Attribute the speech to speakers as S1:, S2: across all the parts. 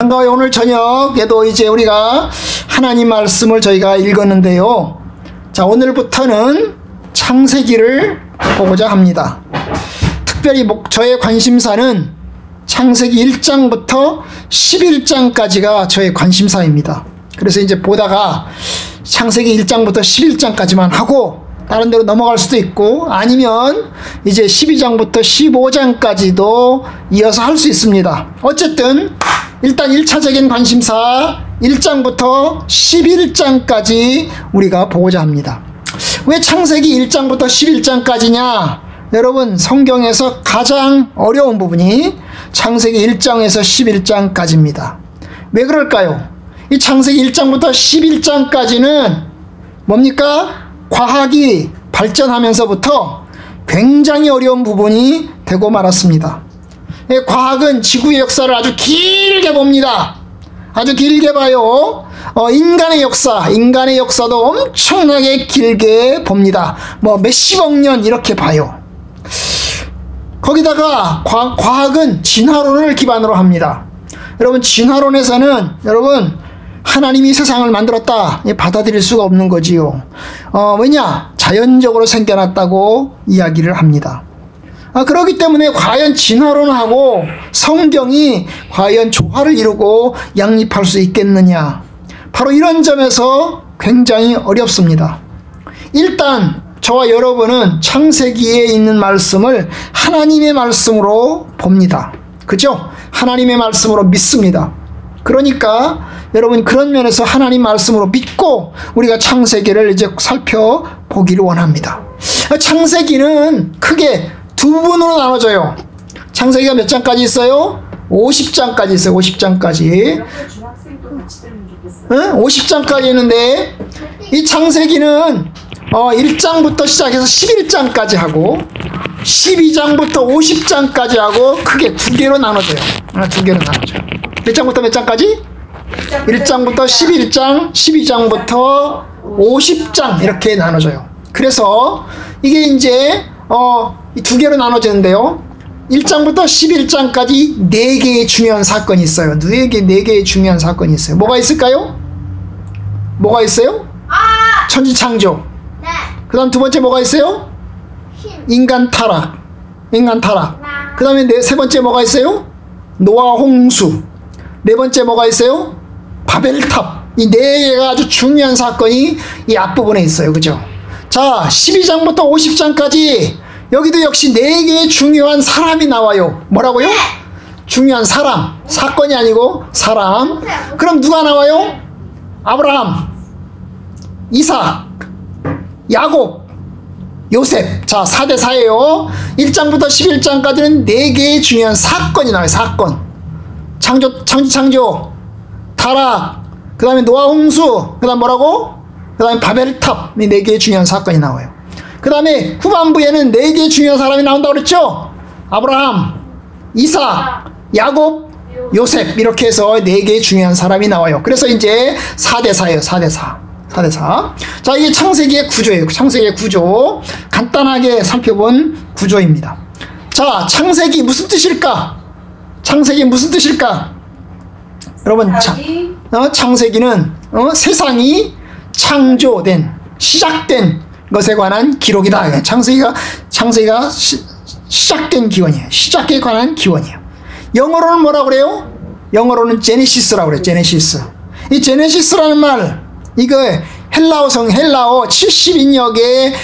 S1: 반가워요. 오늘 저녁에도 이제 우리가 하나님 말씀을 저희가 읽었는데요. 자, 오늘부터는 창세기를 보고자 합니다. 특별히 저의 관심사는 창세기 1장부터 11장까지가 저의 관심사입니다. 그래서 이제 보다가 창세기 1장부터 11장까지만 하고 다른 데로 넘어갈 수도 있고, 아니면 이제 12장부터 15장까지도 이어서 할 수 있습니다. 어쨌든 일단 1차적인 관심사 1장부터 11장까지 우리가 보고자 합니다. 왜 창세기 1장부터 11장까지냐? 여러분, 성경에서 가장 어려운 부분이 창세기 1장에서 11장까지입니다. 왜 그럴까요? 이 창세기 1장부터 11장까지는 뭡니까? 과학이 발전하면서부터 굉장히 어려운 부분이 되고 말았습니다. 과학은 지구의 역사를 아주 길게 봅니다. 아주 길게 봐요. 인간의 역사도 엄청나게 길게 봅니다. 몇십억 년 이렇게 봐요. 거기다가 과학은 진화론을 기반으로 합니다. 여러분, 진화론에서는 하나님이 세상을 만들었다 받아들일 수가 없는 거지요. 왜냐? 자연적으로 생겨났다고 이야기를 합니다. 그렇기 때문에 과연 진화론하고 성경이 과연 조화를 이루고 양립할 수 있겠느냐? 바로 이런 점에서 굉장히 어렵습니다. 일단 저와 여러분은 창세기에 있는 말씀을 하나님의 말씀으로 봅니다. 그죠? 하나님의 말씀으로 믿습니다. 그러니까 여러분, 그런 면에서 하나님 말씀으로 믿고 우리가 창세기를 이제 살펴보기를 원합니다. 창세기는 크게 두 부분으로 나눠져요. 창세기가 몇 장까지 있어요? 50장까지 있어요. 50장까지. 50장까지 있는데, 이 창세기는 1장부터 시작해서 11장까지 하고 12장부터 50장까지 하고 크게 두 개로 나눠져요. 두 개로 나눠져요. 몇 장부터 몇 장까지? 1장부터 11장, 12장부터 50장 이렇게 나눠져요. 그래서 이게 이제 이 두 개로 나눠지는데요. 1장부터 11장까지 4개의 중요한 사건이 있어요. 4개의 중요한 사건이 있어요. 뭐가 있을까요? 뭐가 있어요? 천지창조. 네. 그 다음 두 번째 뭐가 있어요? 인간 타락. 그 다음에 세 번째 뭐가 있어요? 노아 홍수. 네 번째 뭐가 있어요? 바벨탑. 이 4개가 아주 중요한 사건이 이 앞부분에 있어요. 그죠? 자, 12장부터 50장까지 여기도 역시 4개의 중요한 사람이 나와요. 뭐라고요? 중요한 사람. 사건이 아니고 사람. 그럼 누가 나와요? 아브라함, 이삭, 야곱, 요셉. 자, 4대4예요. 1장부터 11장까지는 4개의 중요한 사건이 나와요. 사건. 창조, 타락, 그 다음에 노아 홍수, 그 다음 뭐라고? 그 다음에 바벨탑. 이 4개의 중요한 사건이 나와요. 그 다음에 후반부에는 4개의 중요한 사람이 나온다고 그랬죠? 아브라함, 이삭, 야곱, 요셉. 이렇게 해서 4개의 중요한 사람이 나와요. 그래서 이제 4대4예요. 4대4. 자, 이게 창세기의 구조예요. 창세기의 구조. 간단하게 살펴본 구조입니다. 자, 창세기 무슨 뜻일까? 여러분, 창세기는 세상이 창조된, 시작된 것에 관한 기록이다. 창세기가 시작된 기원이에요. 시작에 관한 기원이에요. 영어로는 뭐라고 그래요? 영어로는 제네시스라고 그래요. 제네시스. 이 제네시스라는 말, 이거 헬라어 70인역의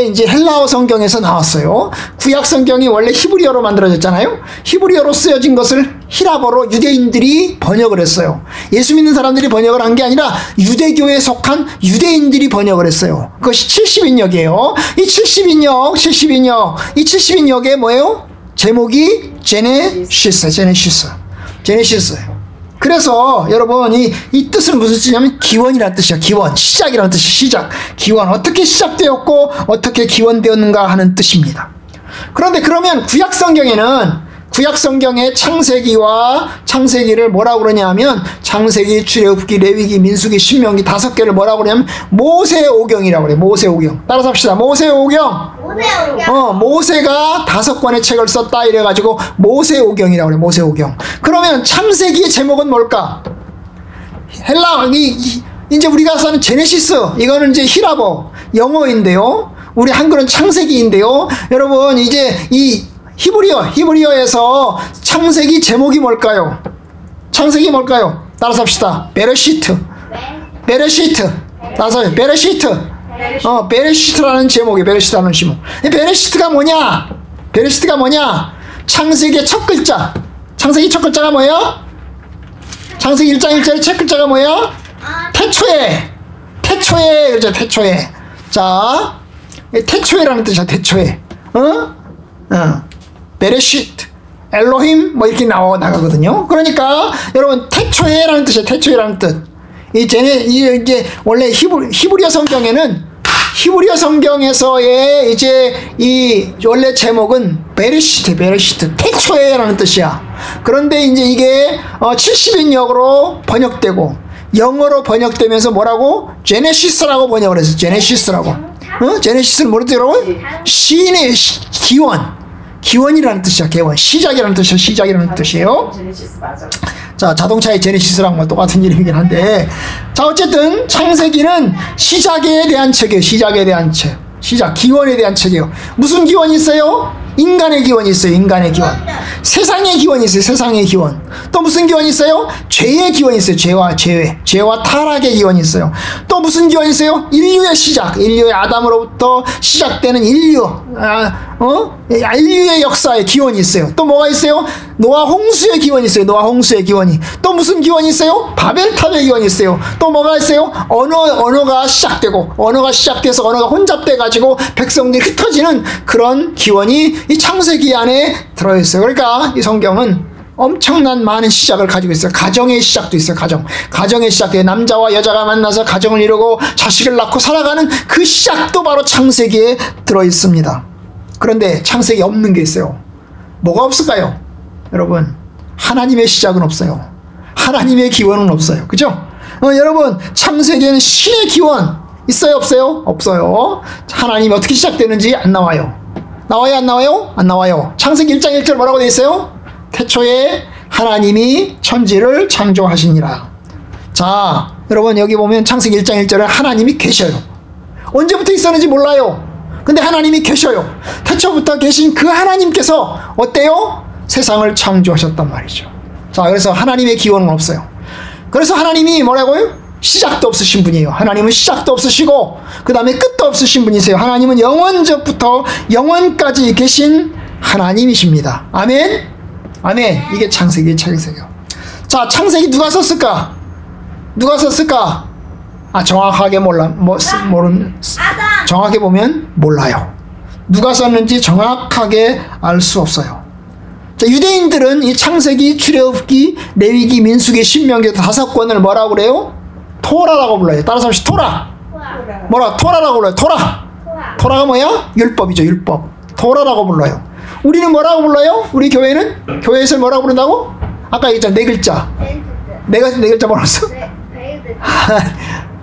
S1: 이제 헬라어 성경에서 나왔어요. 구약 성경이 원래 히브리어로 만들어졌잖아요. 히브리어로 쓰여진 것을 히라버로 유대인들이 번역을 했어요. 예수 믿는 사람들이 번역을 한 게 아니라 유대교에 속한 유대인들이 번역을 했어요. 그것이 70인역이에요. 이 70인역의 뭐예요? 제목이 제네시스예요. 그래서 여러분, 이 뜻은 무슨 뜻이냐면 기원이라는 뜻이야. 기원, 시작이라는 뜻이 시작. 기원, 어떻게 시작되었고 어떻게 기원되었는가 하는 뜻입니다. 그런데 그러면 구약 성경의 창세기를 뭐라고 그러냐면 창세기, 출애굽기, 레위기, 민수기, 신명기 5개를 뭐라고 그러냐면 모세오경이라고 그래요. 모세오경. 따라서 합시다. 모세오경. 모세가 5권의 책을 썼다 이래가지고 모세오경이라고 그래요. 모세오경. 그러면 창세기의 제목은 뭘까? 이제 우리가 쓰는 제네시스, 이거는 이제 히라보, 영어인데요. 우리 한글은 창세기인데요. 여러분, 이제 이 히브리어에서 창세기 제목이 뭘까요? 창세기 뭘까요? 따라서 합시다. 베레시트. 따라서 베레시트. 베레시트라는 제목이에요. 베레시트라는 제목. 베레시트가 뭐냐? 창세기의 첫 글자. 창세기 첫 글자가 뭐예요? 창세기 1장 1절의 첫 글자가 뭐예요? 태초에. 그렇죠. 태초에. 자, 태초에라는 뜻이야. 태초에. 베레시트, 엘로힘 뭐 이렇게 나가거든요. 그러니까 여러분 태초에라는 뜻이에요. 태초에라는 뜻. 이제 원래 히브리어 성경에서의 이제 이 원래 제목은 베레시트, 태초에라는 뜻이야. 그런데 이제 이게 70인역으로 번역되고 영어로 번역되면서 뭐라고? 제네시스라고 번역을 했어. 제네시스라고. 제네시스는 뭐라고? 신의 기원이라는 뜻이야. 시작이라는 뜻이에요. 자, 자동차의 제네시스랑 뭐 똑같은 이름이긴 한데, 자, 어쨌든 창세기는 시작에 대한 책이에요. 시작에 대한 책. 기원에 대한 책이에요. 무슨 기원이 있어요? 인간의 기원이 있어요. 인간의 기원. 세상의 기원이 있어요. 세상의 기원. 또 무슨 기원이 있어요? 죄의 기원이 있어요. 죄와 타락의 기원이 있어요. 또 무슨 기원이 있어요? 인류의 시작. 인류의 아담으로부터 시작되는 인류의 역사의 기원이 있어요. 또 뭐가 있어요? 노아 홍수의 기원이 있어요. 노아 홍수의 기원이. 또 무슨 기원이 있어요? 바벨탑의 기원이 있어요. 또 뭐가 있어요? 언어가 시작되고, 언어가 시작돼서 언어가 혼잡돼 가지고 백성들이 흩어지는 그런 기원이 이 창세기 안에 들어있어요. 그러니까 이 성경은 엄청난 많은 시작을 가지고 있어요. 가정의 시작도 있어요. 가정의 시작도, 남자와 여자가 만나서 가정을 이루고 자식을 낳고 살아가는 그 시작도 바로 창세기에 들어있습니다. 그런데 창세기 없는 게 있어요. 뭐가 없을까요? 여러분, 하나님의 시작은 없어요. 하나님의 기원은 없어요. 그죠? 여러분, 창세기에는 신의 기원 있어요? 없어요? 없어요. 하나님이 어떻게 시작되는지 안 나와요. 나와요? 안 나와요? 안 나와요. 창세기 1장 1절 뭐라고 되어 있어요? 태초에 하나님이 천지를 창조하시니라. 자, 여러분 여기 보면 창세기 1장 1절에 하나님이 계셔요. 언제부터 있었는지 몰라요. 근데 하나님이 계셔요. 태초부터 계신 그 하나님께서 어때요? 세상을 창조하셨단 말이죠. 자, 그래서 하나님의 기원은 없어요. 그래서 하나님이 뭐라고요? 시작도 없으신 분이에요. 하나님은 시작도 없으시고 그 다음에 끝도 없으신 분이세요. 하나님은 영원전부터 영원까지 계신 하나님이십니다. 아멘? 아멘. 이게 창세기의 책이세요. 자, 창세기 누가 썼을까? 정확하게 정확하게 보면 몰라요. 누가 썼는지 정확하게 알 수 없어요. 자, 유대인들은 이 창세기, 출애굽기, 레위기, 민수기, 신명기 5권을 뭐라고 그래요? 토라라고 불러요. 따라서 합시다. 토라라고 불러요. 토라가 뭐야? 율법이죠. 율법. 토라라고 불러요. 우리는 뭐라고 불러요? 우리 교회에서 뭐라고 부른다고? 아까 얘기했잖아. 4글자. 네 글자 뭐였어?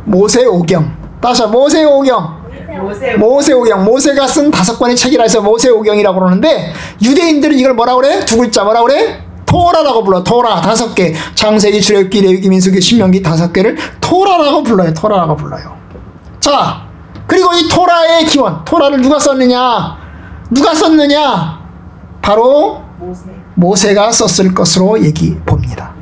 S1: 모세오경. 따라서 모세오경. 모세가 쓴 5권의 책이라 해서 모세오경이라고 그러는데, 유대인들은 이걸 뭐라고 그래? 2글자 뭐라고 그래? 토라라고 불러. 토라 5개. 창세기, 출애굽기, 레위기, 민수기, 신명기 5개를 토라라고 불러요. 자, 그리고 이 토라의 기원, 토라를 누가 썼느냐? 바로 모세가 썼을 것으로 얘기 봅니다.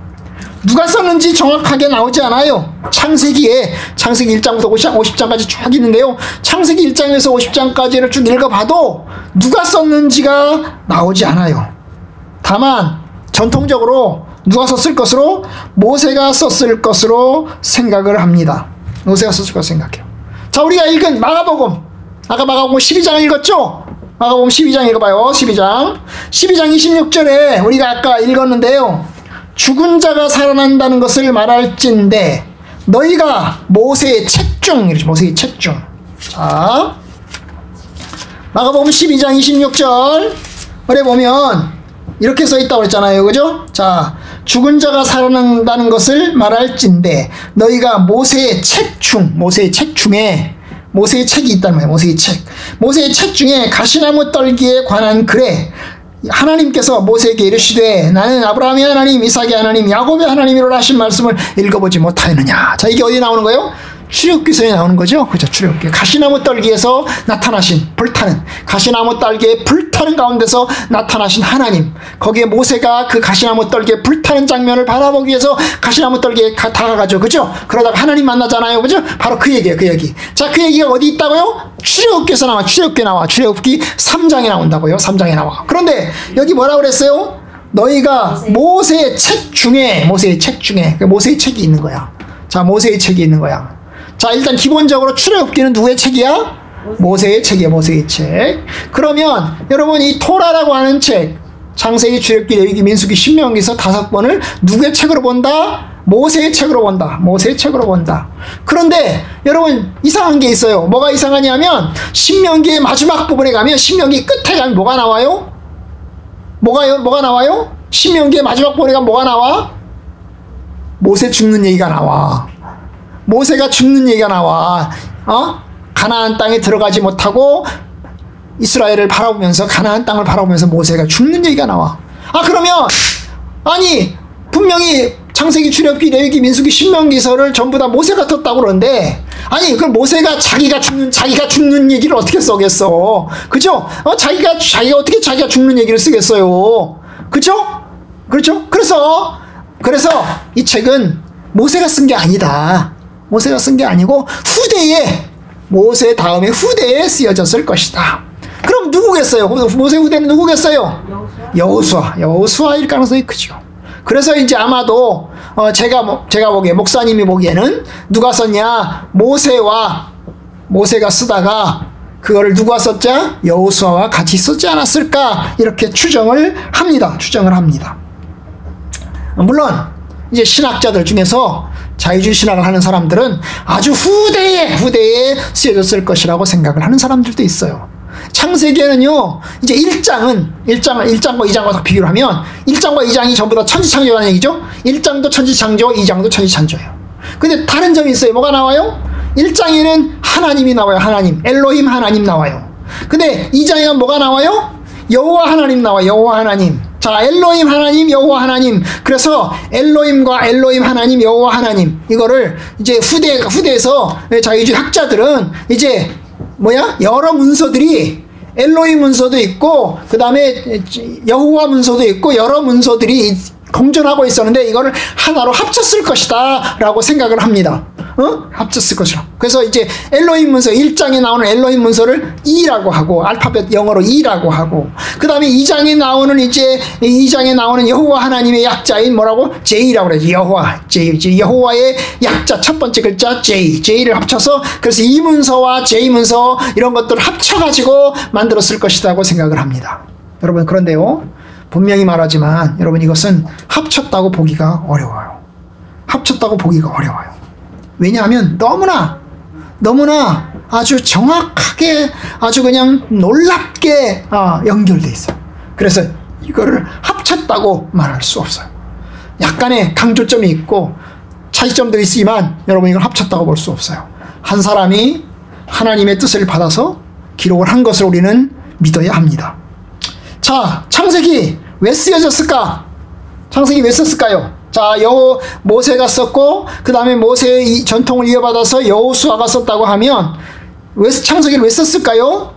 S1: 누가 썼는지 정확하게 나오지 않아요. 창세기 1장부터 50장까지 쭉 있는데요. 창세기 1장에서 50장까지를 쭉 읽어봐도 누가 썼는지가 나오지 않아요. 다만 전통적으로 누가 썼을 것으로? 모세가 썼을 것으로 생각을 합니다. 모세가 썼을 것으로 생각해요. 자, 우리가 읽은 마가복음, 아까 마가복음 12장을 읽었죠? 마가복음 12장 읽어봐요. 12장 26절에 우리가 아까 읽었는데요. 죽은 자가 살아난다는 것을 말할진대 너희가 모세의 책 중, 이렇게 모세의 책 중. 자, 마가복음 12장 26절에 보면 이렇게 써 있다고 했잖아요. 그죠? 자, 죽은 자가 살아난다는 것을 말할진대 너희가 모세의 책 중에 모세의 책이 있단 말이에요. 모세의 책 중에 가시나무 떨기에 관한 글에 하나님께서 모세에게 이르시되 나는 아브라함의 하나님, 이삭의 하나님, 야곱의 하나님이로라 하신 말씀을 읽어보지 못하였느냐. 자, 이게 어디 나오는 거예요? 출애굽기서에 나오는 거죠. 그죠? 출애굽기. 가시나무 떨기에서 나타나신, 불타는, 가시나무 떨기에 불타는 가운데서 나타나신 하나님. 거기에 모세가 그 가시나무 떨기에 불타는 장면을 바라보기 위해서 가시나무 떨기에 다가가죠. 그죠? 그러다가 하나님 만나잖아요. 그죠? 바로 그 얘기예요. 그 얘기. 자, 그 얘기가 어디 있다고요? 출애굽기에서 나와. 출애굽기에 나와. 출애굽기 3장에 나온다고요. 3장에 나와. 그런데 여기 뭐라 그랬어요? 너희가 모세의 책 중에, 모세의 책이 있는 거야. 자, 모세의 책이 있는 거야. 자, 일단 기본적으로 출애굽기는 누구의 책이야? 모세의 책이야. 모세의 책. 그러면 여러분 이 토라라고 하는 책, 창세기, 출애굽기, 레위기, 민수기, 신명기서 5권을 누구의 책으로 본다? 모세의 책으로 본다. 모세의 책으로 본다. 그런데 여러분 이상한 게 있어요. 뭐가 이상하냐면 신명기의 마지막 부분에 가면, 신명기 끝에 가면 뭐가 나와요? 뭐가 나와요? 신명기의 마지막 부분에 가면 뭐가 나와? 모세 죽는 얘기가 나와. 모세가 죽는 얘기가 나와. 가나안 땅에 들어가지 못하고 이스라엘을 바라보면서, 가나안 땅을 바라보면서 모세가 죽는 얘기가 나와. 그러면 아니 분명히 창세기, 출애굽기, 레위기, 민수기, 신명기서를 전부 다 모세가 썼다고 그러는데, 아니 그걸 모세가 자기가 죽는 얘기를 어떻게 써겠어? 그죠? 자기가 어떻게 자기가 죽는 얘기를 쓰겠어요? 그죠? 그렇죠? 그래서 이 책은 모세가 쓴 게 아니다. 모세가 쓴 게 아니고 후대에, 모세 다음에 후대에 쓰여졌을 것이다. 그럼 누구겠어요? 모세 후대는 누구겠어요? 여호수아일 가능성이 크죠. 그래서 이제 아마도 제가 보기에, 목사님이 보기에는 누가 썼냐? 모세가 쓰다가 그거를 누가 썼자? 여호수아와 같이 쓰지 않았을까? 이렇게 추정을 합니다. 물론 이제 신학자들 중에서, 자유주의 신학을 하는 사람들은 아주 후대에 쓰여졌을 것이라고 생각을 하는 사람들도 있어요. 창세기에는요, 이제 1장과 2장과 딱 비교를 하면 1장과 2장이 전부 다 천지창조라는 얘기죠. 1장도 천지창조, 2장도 천지창조예요. 근데 다른 점이 있어요. 뭐가 나와요? 1장에는 하나님이 나와요. 엘로힘 하나님 나와요. 근데 2장에는 뭐가 나와요? 여호와 하나님 나와요. 여호와 하나님. 자, 엘로힘 하나님, 여호와 하나님. 그래서 엘로힘과 엘로힘 하나님, 여호와 하나님, 이거를 이제 후대에서 자유주의 학자들은 이제 여러 문서들이, 엘로힘 문서도 있고 그 다음에 여호와 문서도 있고 여러 문서들이 공존하고 있었는데 이거를 하나로 합쳤을 것이다 라고 생각을 합니다. 합쳤을 것이라. 그래서 이제 엘로힘 문서, 1장에 나오는 엘로힘 문서를 E라고 하고, 알파벳 영어로 E라고 하고, 그 다음에 2장에 나오는 여호와 하나님의 약자인 뭐라고? J라고 그러지. 여호와의 약자 첫 번째 글자 J를 합쳐서, 그래서 이 문서와 J 문서 이런 것들을 합쳐가지고 만들었을 것이라고 생각을 합니다. 여러분, 그런데요, 분명히 말하지만 여러분, 이것은 합쳤다고 보기가 어려워요. 왜냐하면 너무나 아주 정확하게, 아주 그냥 놀랍게 연결돼 있어요. 그래서 이거를 합쳤다고 말할 수 없어요. 약간의 강조점이 있고 차이점도 있지만 여러분, 이걸 합쳤다고 볼 수 없어요. 한 사람이 하나님의 뜻을 받아서 기록을 한 것을 우리는 믿어야 합니다. 자, 창세기 왜 쓰여졌을까? 창세기 왜 썼을까요? 자, 모세가 썼고 그 다음에 모세의 이 전통을 이어받아서 여호수아가 썼다고 하면 창세기를 왜 썼을까요?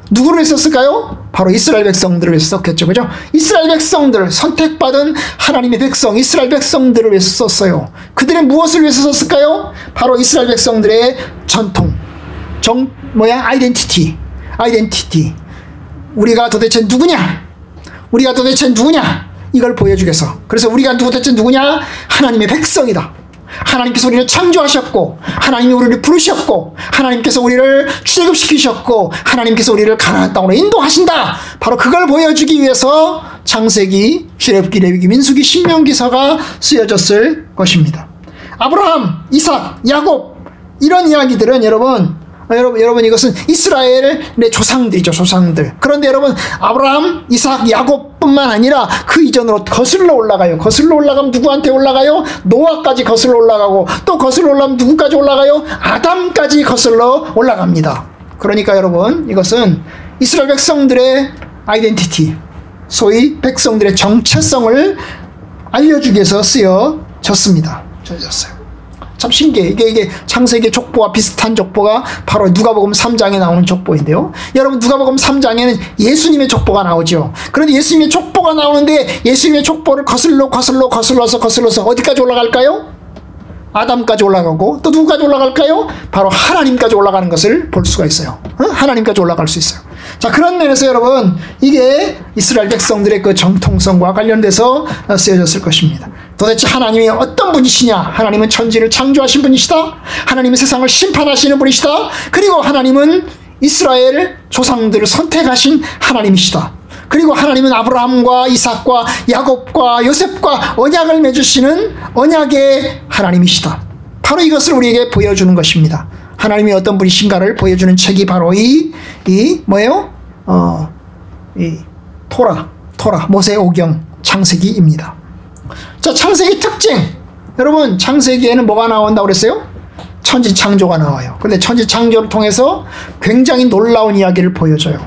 S1: 누구를 썼을까요? 바로 이스라엘 백성들을 위해서 썼겠죠. 그죠? 이스라엘 백성들, 선택받은 하나님의 백성, 이스라엘 백성들을 위해서 썼어요. 그들의 무엇을 위해서 썼을까요? 바로 이스라엘 백성들의 전통, 아이덴티티. 우리가 도대체 누구냐? 이걸 보여주겠어. 그래서 우리가 도대체 누구냐? 하나님의 백성이다. 하나님께서 우리를 창조하셨고, 하나님이 우리를 부르셨고, 하나님께서 우리를 출애굽시키셨고, 하나님께서 우리를 가나안 땅으로 인도하신다. 바로 그걸 보여주기 위해서 창세기, 출애굽기, 레위기, 민수기, 신명기서가 쓰여졌을 것입니다. 아브라함, 이삭, 야곱, 이런 이야기들은 여러분 이것은 이스라엘의 조상들이죠. 그런데 여러분, 아브라함, 이삭, 야곱뿐만 아니라 그 이전으로 거슬러 올라가요. 거슬러 올라가면 누구한테 올라가요? 노아까지 거슬러 올라가고, 또 거슬러 올라가면 누구까지 올라가요? 아담까지 거슬러 올라갑니다. 그러니까 여러분, 이것은 이스라엘 백성들의 아이덴티티, 소위 백성들의 정체성을 알려주기 위해서 쓰여졌습니다. 참 신기해. 이게 창세기 족보와 비슷한 족보가 바로 누가복음 3장에 나오는 족보인데요. 여러분, 누가복음 3장에는 예수님의 족보가 나오죠. 그런데 예수님의 족보가 나오는데 예수님의 족보를 거슬러서 어디까지 올라갈까요? 아담까지 올라가고 또 누구까지 올라갈까요? 바로 하나님까지 올라가는 것을 볼 수가 있어요. 하나님까지 올라갈 수 있어요. 자, 그런 면에서 여러분, 이게 이스라엘 백성들의 그 정통성과 관련돼서 쓰여졌을 것입니다. 도대체 하나님이 어떤 분이시냐? 하나님은 천지를 창조하신 분이시다. 하나님은 세상을 심판하시는 분이시다. 그리고 하나님은 이스라엘 조상들을 선택하신 하나님이시다. 그리고 하나님은 아브라함과 이삭과 야곱과 요셉과 언약을 맺으시는 언약의 하나님이시다. 바로 이것을 우리에게 보여주는 것입니다. 하나님이 어떤 분이신가를 보여주는 책이 바로 뭐예요? 이 토라, 모세오경, 창세기입니다. 자, 창세기 특징. 여러분, 창세기에는 뭐가 나온다고 그랬어요? 천지창조가 나와요. 근데 천지창조를 통해서 굉장히 놀라운 이야기를 보여줘요.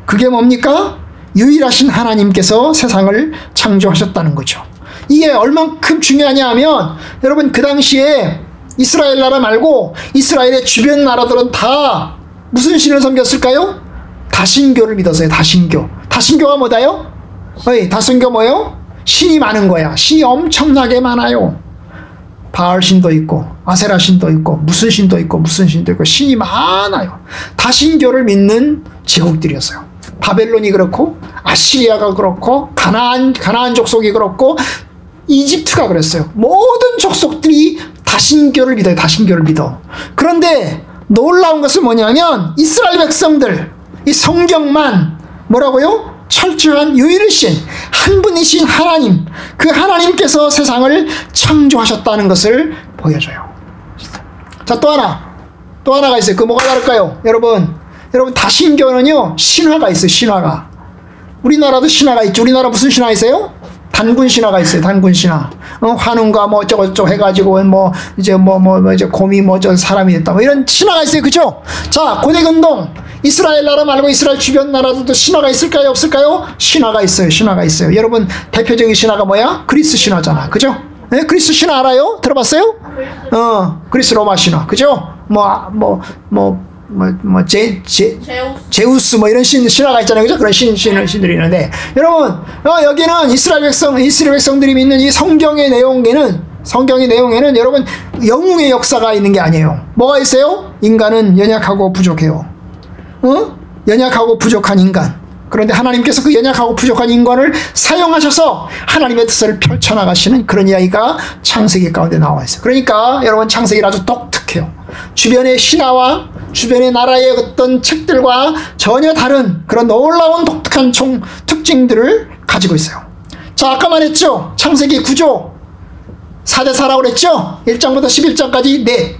S1: 그게 뭡니까? 유일하신 하나님께서 세상을 창조하셨다는 거죠. 이게 얼만큼 중요하냐 하면, 여러분, 그 당시에 이스라엘 나라 말고 이스라엘의 주변 나라들은 다 무슨 신을 섬겼을까요? 다신교를 믿었어요. 다신교가 뭐다요? 다신교 뭐예요? 신이 많은 거야. 신이 엄청나게 많아요. 바알 신도 있고 아세라 신도 있고 무슨 신도 있고 신이 많아요. 다신교를 믿는 제국들이었어요. 바벨론이 그렇고 아시리아가 그렇고 가나안 족속이 그렇고 이집트가 그랬어요. 모든 족속들이 다신교를 믿어. 그런데 놀라운 것은 뭐냐면 이스라엘 백성들, 이 성경만 뭐라고요? 철저한 유일신, 한 분이신 하나님, 그 하나님께서 세상을 창조하셨다는 것을 보여줘요. 자, 또 하나가 있어요. 그 뭐가 다를까요? 여러분, 다신교는요, 신화가 있어요. 신화가. 우리나라도 신화가 있죠. 우리나라 무슨 신화 있어요? 단군 신화가 있어요. 단군 신화. 환웅과 뭐 어쩌고저쩌고 해가지고 이제 곰이 저 사람이 됐다. 뭐 이런 신화가 있어요. 그죠? 자, 고대근동. 이스라엘 나라 말고 이스라엘 주변 나라들도 신화가 있을까요? 없을까요? 신화가 있어요. 여러분, 대표적인 신화가 뭐야? 그리스 신화잖아. 그죠? 네? 그리스 신화 알아요? 들어봤어요? 그리스 로마 신화. 그죠? 제우스 뭐 이런 신화가 있잖아요. 그죠? 그런 신들이 있는데, 여러분, 여기는 이스라엘 백성들이 믿는 이 성경의 내용에는 여러분, 영웅의 역사가 있는 게 아니에요. 뭐가 있어요? 인간은 연약하고 부족해요. 연약하고 부족한 인간. 그런데 하나님께서 그 연약하고 부족한 인간을 사용하셔서 하나님의 뜻을 펼쳐나가시는 그런 이야기가 창세기 가운데 나와 있어요. 그러니까 여러분, 창세기는 아주 독특해요. 주변의 신화와 주변의 나라의 어떤 책들과 전혀 다른 그런 놀라운 독특한 특징들을 가지고 있어요. 자, 아까 말했죠? 창세기 구조 4대4라고 그랬죠? 1장부터 11장까지 넷,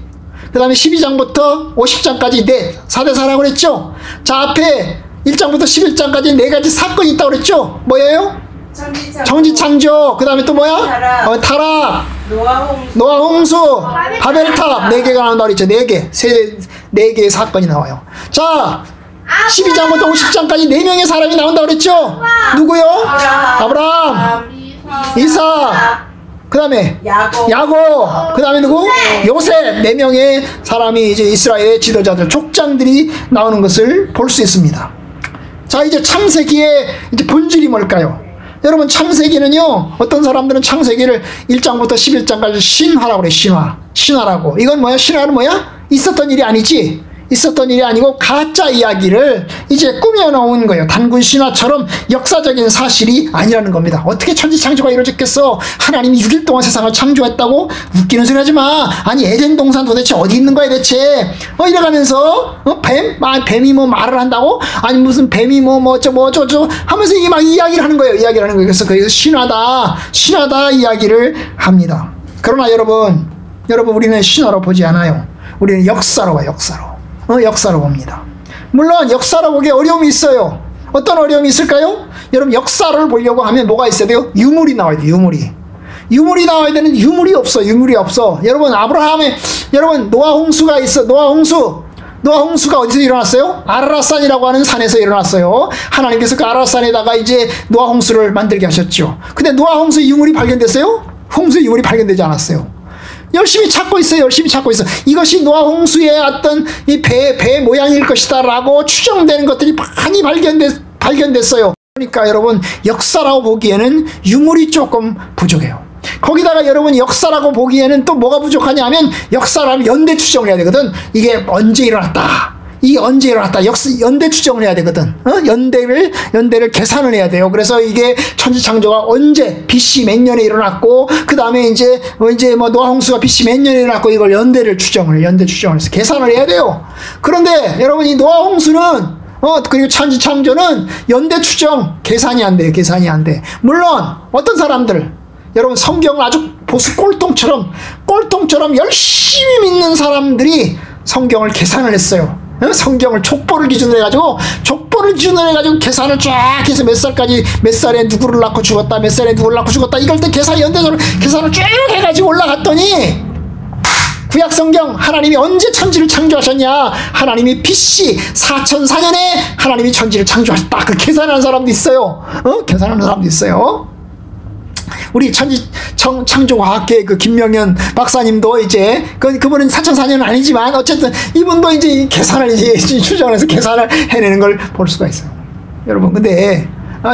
S1: 그 다음에 12장부터 50장까지 넷, 4대4라고 그랬죠? 자, 앞에 1장부터 11장까지 4가지 사건이 있다고 그랬죠? 뭐예요? 천지창조. 그 다음에 또 뭐야? 타락, 노아 홍수, 바벨탑. 4개가 나온다고 그랬죠? 4개. 4개의 사건이 나와요. 자, 12장부터 50장까지 4명의 사람이 나온다고 그랬죠? 누구요? 아브라함, 이삭, 그 다음에 야곱, 그 다음에 누구? 요셉. 4명의 사람이 이제 이스라엘의 지도자들, 족장들이 나오는 것을 볼 수 있습니다. 자, 이제 창세기의 이제 본질이 뭘까요? 여러분, 창세기는요, 어떤 사람들은 창세기를 1장부터 11장까지 신화라고 그래요. 신화라고. 이건 뭐야? 신화는 뭐야? 있었던 일이 아니지. 있었던 일이 아니고 가짜 이야기를 이제 꾸며놓은 거예요. 단군 신화처럼 역사적인 사실이 아니라는 겁니다. 어떻게 천지창조가 이루어졌겠어? 하나님이 6일 동안 세상을 창조했다고? 웃기는 소리 하지 마. 아니, 에덴 동산 도대체 어디 있는 거야 대체? 이래가면서 뱀이 뭐 말을 한다고? 아니, 무슨 뱀이 어쩌고 하면서 이게 막 이야기를 하는 거예요. 그래서 거기서 신화다 이야기를 합니다. 그러나 여러분, 우리는 신화로 보지 않아요. 우리는 역사로 봐요. 역사로 봅니다. 물론 역사로 보기에 어려움이 있어요. 어떤 어려움이 있을까요? 여러분, 역사를 보려고 하면 뭐가 있어야 돼요? 유물이 나와야 돼요. 유물이 나와야 되는데 유물이 없어. 여러분, 여러분, 노아 홍수가 있어. 노아 홍수가 어디서 일어났어요? 아라랏산이라고 하는 산에서 일어났어요. 하나님께서 그 아라랏산에다가 이제 노아 홍수를 만들게 하셨죠. 근데 노아 홍수 유물이 발견됐어요? 홍수 유물이 발견되지 않았어요. 열심히 찾고 있어요. 열심히 찾고 있어. 이것이 노아 홍수의 어떤 이 배 모양일 것이다라고 추정되는 것들이 많이 발견됐어요. 그러니까 여러분, 역사라고 보기에는 유물이 조금 부족해요. 거기다가 여러분, 역사라고 보기에는 또 뭐가 부족하냐면, 역사라면 연대 추정을 해야 되거든. 이게 언제 일어났다, 이게 언제 일어났다, 연대 추정을 해야 되거든. 연대를 계산을 해야 돼요. 그래서 이게 천지창조가 언제 BC 몇 년에 일어났고, 그 다음에 이제 뭐 노아 홍수가 BC 몇 년에 일어났고, 이걸 연대 추정을 해서 계산을 해야 돼요. 그런데 여러분, 이 노아 홍수는 그리고 천지창조는 연대 추정 계산이 안 돼요. 계산이 안 돼. 물론 어떤 사람들, 여러분, 성경을 아주 보수 꼴통처럼 열심히 믿는 사람들이 성경을 계산을 했어요. 성경을 족보를 기준으로 해가지고 계산을 쫙 해서 몇 살에 누구를 낳고 죽었다, 몇 살에 누구를 낳고 죽었다, 이걸 때 연대적으로 계산을 쭉 해가지고 올라갔더니, 구약 성경, 하나님이 언제 천지를 창조하셨냐? 하나님이 BC 4004년에 하나님이 천지를 창조하셨다. 그 계산하는 사람도 있어요. 계산하는 사람도 있어요. 우리 창조과학계 그 김명현 박사님도 이제 그분은 4004년은 아니지만 어쨌든 이분도 이제 계산을 이제 추정해서 계산을 해내는 걸 볼 수가 있어요. 여러분, 근데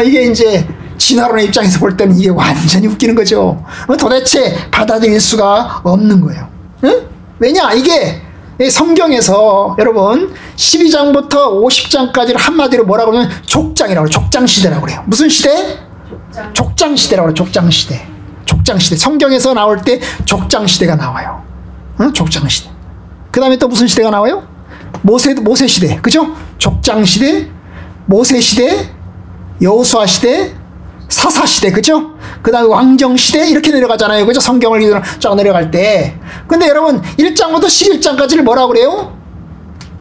S1: 이게 이제 진화론의 입장에서 볼 때는 이게 완전히 웃기는 거죠. 도대체 받아들일 수가 없는 거예요. 왜냐? 이게 성경에서 여러분 12장부터 50장까지를 한마디로 뭐라고 하면 족장이라고 해요. 족장시대라고 그래요. 무슨 시대? 족장시대라고 그래요. 족장시대. 족장시대. 성경에서 나올 때 족장시대가 나와요. 족장시대. 그 다음에 또 무슨 시대가 나와요? 모세시대. 그죠? 족장시대, 모세시대, 여호수아시대, 사사시대. 그죠? 그 다음에 왕정시대, 이렇게 내려가잖아요. 그죠? 성경을 쫙 내려갈 때. 근데 여러분, 1장부터 11장까지를 뭐라고 그래요?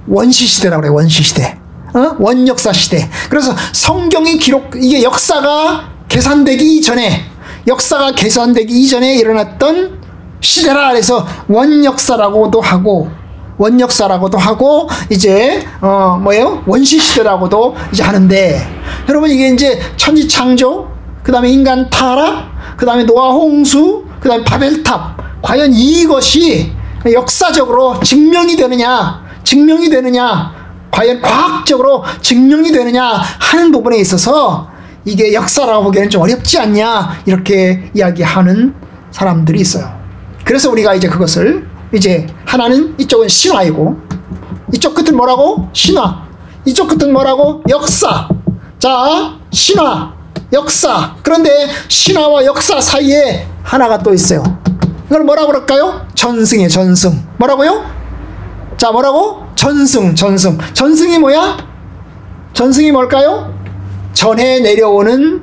S1: 원시시대라고 그래요. 원시시대. 원역사시대. 그래서 성경이 이게 역사가 계산되기 이전에 일어났던 시대라. 그래서 원역사라고도 하고, 이제, 원시시대라고도 이제 하는데, 여러분, 이게 이제 천지창조, 그 다음에 인간 타락, 그 다음에 노아 홍수, 그 다음에 바벨탑. 과연 이것이 역사적으로 증명이 되느냐, 과연 과학적으로 증명이 되느냐 하는 부분에 있어서 이게 역사라고 보기에는 좀 어렵지 않냐, 이렇게 이야기하는 사람들이 있어요. 그래서 우리가 이제 그것을 이제 하나는 이쪽은 신화이고, 이쪽 끝은 뭐라고? 신화. 이쪽 끝은 뭐라고? 역사. 자, 신화, 역사. 그런데 신화와 역사 사이에 하나가 또 있어요. 이걸 뭐라고 그럴까요? 전승이에요. 전승. 뭐라고요? 자, 뭐라고? 전승. 전승이 뭐야? 전승이 뭘까요? 전해 내려오는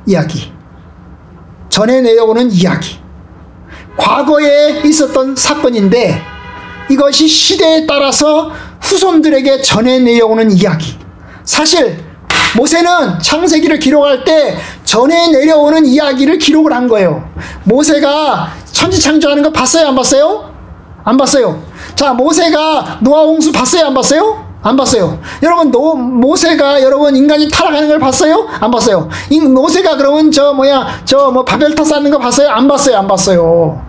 S1: 이야기. 과거에 있었던 사건인데 이것이 시대에 따라서 후손들에게 전해 내려오는 이야기. 사실 모세는 창세기를 기록할 때 전해 내려오는 이야기를 기록을 한 거예요. 모세가 천지창조하는 거 봤어요? 안 봤어요? 안 봤어요. 자, 모세가 노아 홍수 봤어요? 안 봤어요? 안 봤어요. 여러분, 모세가 인간이 타락하는 걸 봤어요? 안 봤어요. 모세가 그러면 바벨탑 쌓는 거 봤어요? 안 봤어요? 안 봤어요.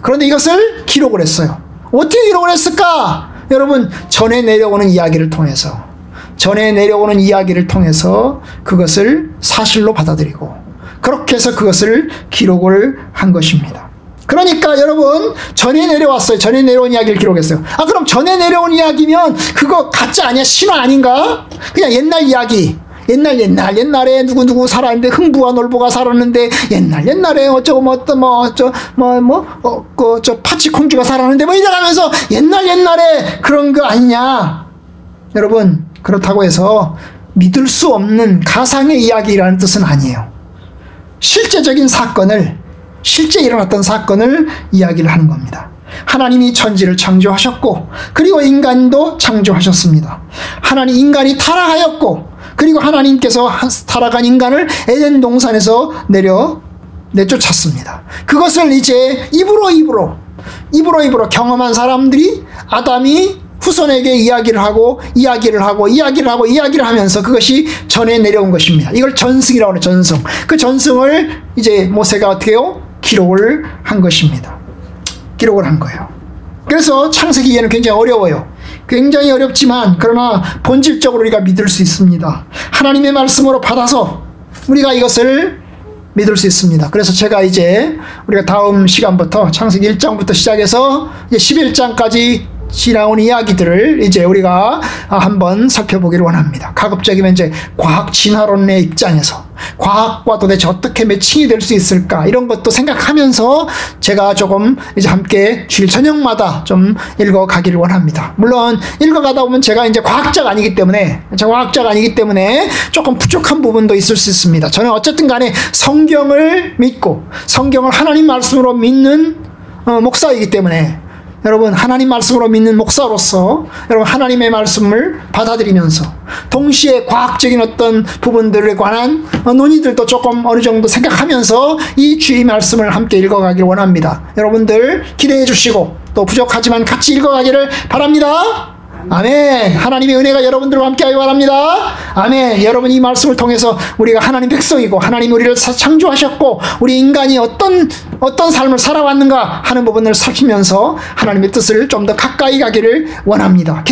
S1: 그런데 이것을 기록을 했어요. 어떻게 기록을 했을까? 여러분, 전해 내려오는 이야기를 통해서 그것을 사실로 받아들이고, 그렇게 해서 그것을 기록을 한 것입니다. 그러니까 여러분, 전해 내려왔어요. 전해 내려온 이야기를 기록했어요. 그럼 전해 내려온 이야기면 그거 가짜 아니야? 신화 아닌가? 그냥 옛날 이야기. 옛날에 누구 살았는데, 흥부와 놀부가 살았는데, 옛날에 파치콩쥐가 살았는데 이래가면서 옛날에 그런 거 아니냐? 여러분, 그렇다고 해서 믿을 수 없는 가상의 이야기라는 뜻은 아니에요. 실제 일어났던 사건을 이야기를 하는 겁니다. 하나님이 천지를 창조하셨고, 그리고 인간도 창조하셨습니다. 인간이 타락하였고, 그리고 하나님께서 타락한 인간을 에덴 동산에서 내쫓았습니다. 그것을 이제 입으로 경험한 사람들이, 아담이 후손에게 이야기를 하고 이야기를 하고 이야기를 하고 이야기를 하면서 그것이 전해 내려온 것입니다. 이걸 전승이라고 해요. 전승. 그 전승을 이제 모세가 어떻게 해요? 기록을 한 것입니다. 기록을 한 거예요. 그래서 창세기 이해는 굉장히 어려워요. 굉장히 어렵지만 그러나 본질적으로 우리가 믿을 수 있습니다. 하나님의 말씀으로 받아서 우리가 이것을 믿을 수 있습니다. 그래서 제가 이제 우리가 다음 시간부터 창세기 1장부터 시작해서 이제 11장까지 지나온 이야기들을 이제 우리가 한번 살펴보기를 원합니다. 가급적이면 이제 과학 진화론의 입장에서 과학과 도대체 어떻게 매칭이 될 수 있을까 이런 것도 생각하면서 제가 조금 이제 함께 주일 저녁마다 좀 읽어가기를 원합니다. 물론 읽어가다 보면 제가 이제 과학자가 아니기 때문에 조금 부족한 부분도 있을 수 있습니다. 저는 어쨌든 간에 성경을 믿고 성경을 하나님 말씀으로 믿는 목사이기 때문에 여러분 하나님 말씀으로 믿는 목사로서 여러분 하나님의 말씀을 받아들이면서 동시에 과학적인 어떤 부분들에 관한 논의들도 조금 어느 정도 생각하면서 이 주의 말씀을 함께 읽어가길 원합니다. 여러분들 기대해 주시고 또 부족하지만 같이 읽어가기를 바랍니다. 아멘. 하나님의 은혜가 여러분들과 함께하기 바랍니다. 아멘. 여러분 이 말씀을 통해서 우리가 하나님 백성이고 하나님 우리를 창조하셨고 우리 인간이 어떤 삶을 살아왔는가 하는 부분을 살피면서 하나님의 뜻을 좀 더 가까이 가기를 원합니다.